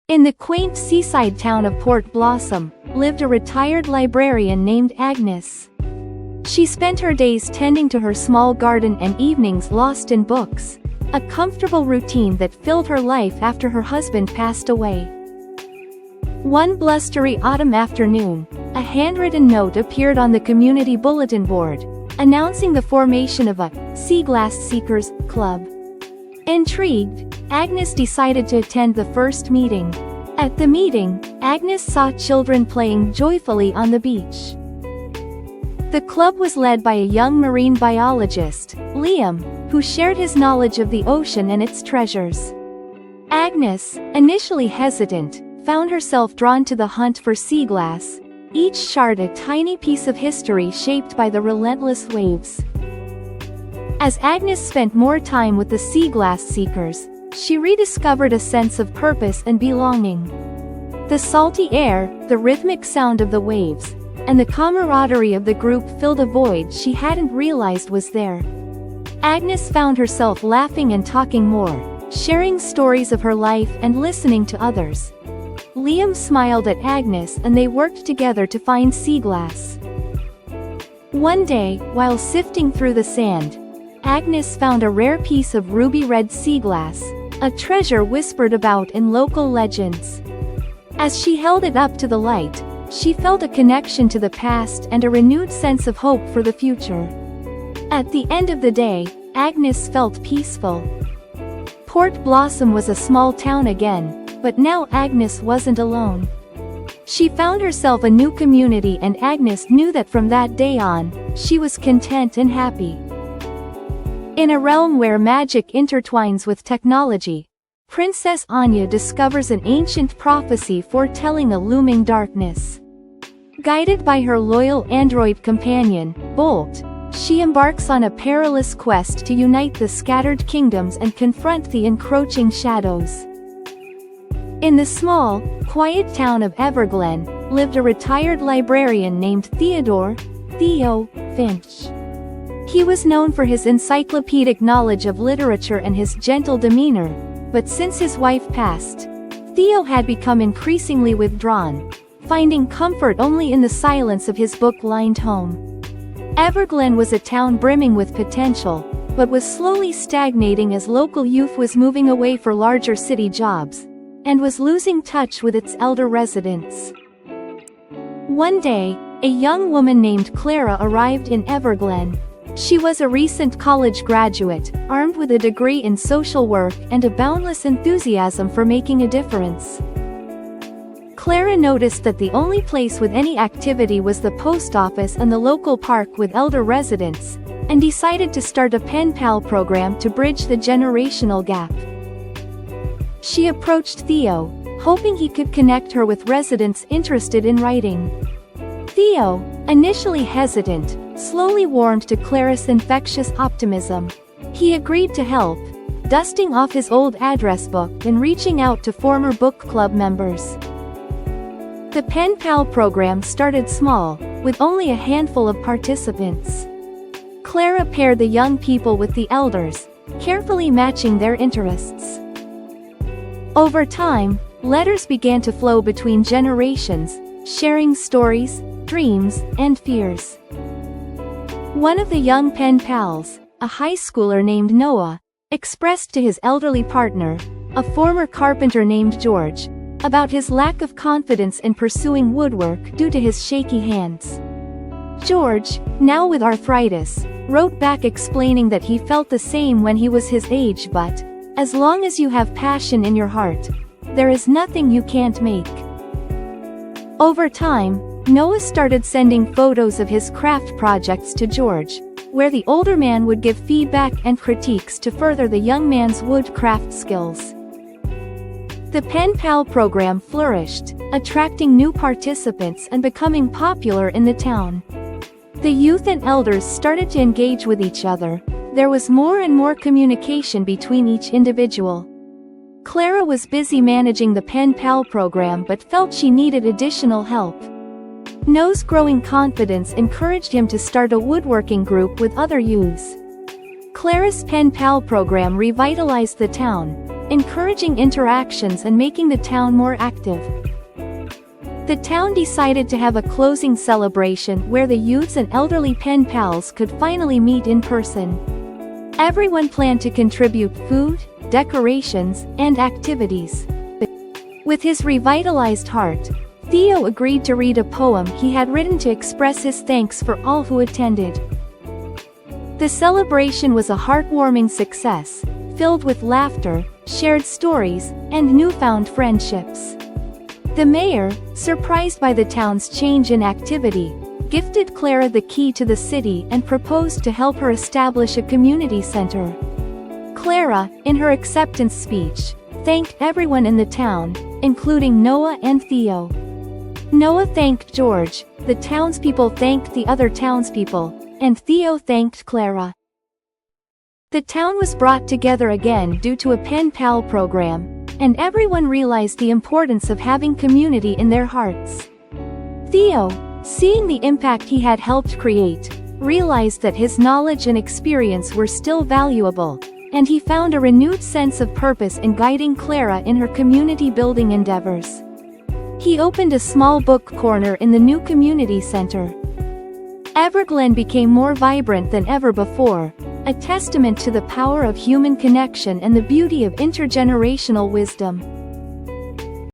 In the quaint seaside town of Port Blossom, lived a retired librarian named Agnes. She spent her days tending to her small garden and evenings lost in books, a comfortable routine that filled her life after her husband passed away. One blustery autumn afternoon, a handwritten note appeared on the community bulletin board, announcing the formation of a Sea Glass Seekers Club. Intrigued, Agnes decided to attend the first meeting. At the meeting, Agnes saw children playing joyfully on the beach. The club was led by a young marine biologist, Liam, who shared his knowledge of the ocean and its treasures. Agnes, initially hesitant, found herself drawn to the hunt for sea glass, each shard a tiny piece of history shaped by the relentless waves. As Agnes spent more time with the sea glass seekers, she rediscovered a sense of purpose and belonging. The salty air, the rhythmic sound of the waves, and the camaraderie of the group filled a void she hadn't realized was there. Agnes found herself laughing and talking more, sharing stories of her life and listening to others. Liam smiled at Agnes and they worked together to find sea glass. One day, while sifting through the sand, Agnes found a rare piece of ruby-red sea glass, a treasure whispered about in local legends. As she held it up to the light, she felt a connection to the past and a renewed sense of hope for the future. At the end of the day, Agnes felt peaceful. Port Blossom was a small town again, but now Agnes wasn't alone. She found herself a new community and Agnes knew that from that day on, she was content and happy. In a realm where magic intertwines with technology, Princess Anya discovers an ancient prophecy foretelling a looming darkness. Guided by her loyal android companion, Bolt, she embarks on a perilous quest to unite the scattered kingdoms and confront the encroaching shadows. In the small, quiet town of Everglen, lived a retired librarian named Theo Finch. He was known for his encyclopedic knowledge of literature and his gentle demeanor, but since his wife passed, Theo had become increasingly withdrawn, finding comfort only in the silence of his book-lined home. Everglen was a town brimming with potential, but was slowly stagnating as local youth was moving away for larger city jobs, and was losing touch with its elder residents. One day, a young woman named Clara arrived in Everglen. She was a recent college graduate, armed with a degree in social work and a boundless enthusiasm for making a difference. Clara noticed that the only place with any activity was the post office and the local park with elder residents, and decided to start a pen pal program to bridge the generational gap. She approached Theo, hoping he could connect her with residents interested in writing. Theo, initially hesitant, slowly warmed to Clara's infectious optimism. He agreed to help, dusting off his old address book and reaching out to former book club members. The Pen Pal program started small, with only a handful of participants. Clara paired the young people with the elders, carefully matching their interests. Over time, letters began to flow between generations, sharing stories, dreams, and fears. One of the young pen pals, a high schooler named Noah, expressed to his elderly partner, a former carpenter named George, about his lack of confidence in pursuing woodwork due to his shaky hands. George, now with arthritis, wrote back explaining that he felt the same when he was his age, but, as long as you have passion in your heart, there is nothing you can't make. Over time, Noah started sending photos of his craft projects to George, where the older man would give feedback and critiques to further the young man's woodcraft skills. The Pen Pal program flourished, attracting new participants and becoming popular in the town. The youth and elders started to engage with each other. There was more and more communication between each individual. Clara was busy managing the Pen Pal program but felt she needed additional help. Noah's growing confidence encouraged him to start a woodworking group with other youths. Clara's Pen Pal program revitalized the town, encouraging interactions and making the town more active. The town decided to have a closing celebration where the youths and elderly pen pals could finally meet in person. Everyone planned to contribute food, decorations, and activities. With his revitalized heart, Theo agreed to read a poem he had written to express his thanks for all who attended. The celebration was a heartwarming success, filled with laughter, shared stories, and newfound friendships. The mayor, surprised by the town's change in activity, gifted Clara the key to the city and proposed to help her establish a community center. Clara, in her acceptance speech, thanked everyone in the town, including Noah and Theo. Noah thanked George, the townspeople thanked the other townspeople, and Theo thanked Clara. The town was brought together again due to a pen pal program, and everyone realized the importance of having community in their hearts. Theo, seeing the impact he had helped create, realized that his knowledge and experience were still valuable, and he found a renewed sense of purpose in guiding Clara in her community-building endeavors. He opened a small book corner in the new community center. Everglen became more vibrant than ever before, a testament to the power of human connection and the beauty of intergenerational wisdom.